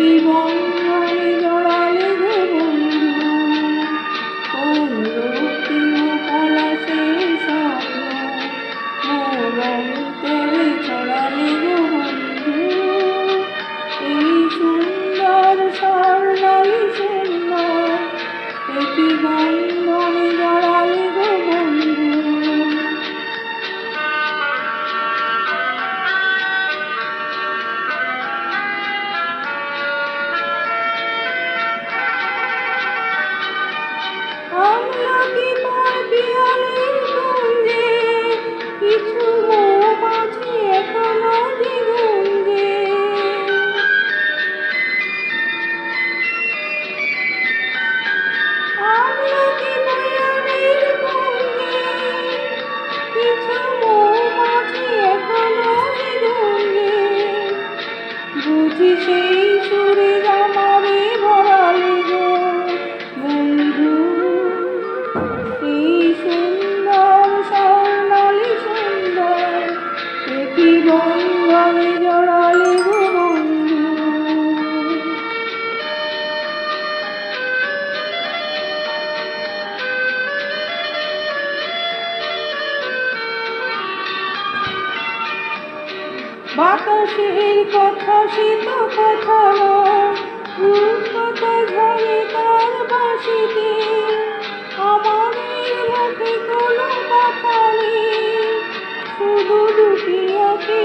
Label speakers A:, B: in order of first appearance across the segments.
A: একই বন্ধনে জড়ালে গো বন্ধু, কোন রক্তিম পলাশের স্বপ্ন মোর অন্তরে ছড়ালে গো বন্ধু। এই সুন্দর স্বর্ণালী সুন্দর একই বন্ধনে জড়ালে গো বন্ধু। আমলকি পর পিয়ালির গঞ্জে কিছু মৌমাছি এখনো যে গুঞ্জে। আমলকি পিয়ালির গঞ্জে কিছু মৌমাছি এখনো যে গুঞ্জে। বুঝি সেই সুরে জামারে ভরালে গো বন্ধু। এই সুন্দর স্বর্ণালী সুন্দর একই বন্ধনে জড়ালে গো বন্ধু। বাতাসের কথা সে তো কথা নয়, রূপকথা ঝরে তার বাঁশিতে। আমাদের মুখে কোনো কথা নেই, শুধু দুটি আঁখি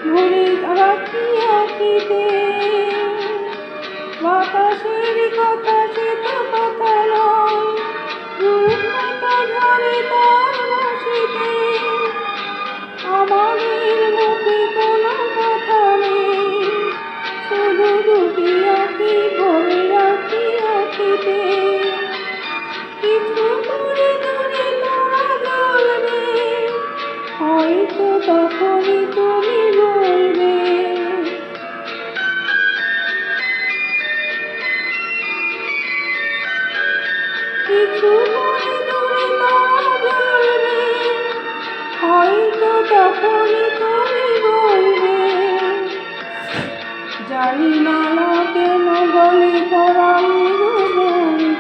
A: ভরে রাখি আঁখিতে। বাতাসের কথা সে তো কথা নয়, রূপকথা ঝরে তার বাঁশিতে। আমাদের মুখে কোনো কথা নেই, শুধু দুটি আঁখি ভরে রাখি আঁখিতে। কিছু করে দূরে তারা জ্বলবে, হয়তো তখনই তুমি বলবে। কিছু করে দূরে তারা জ্বলবে, হয়তো তখনই তুমি বলবে। জানি না কেন গলে পড়ালে গো বন্ধু।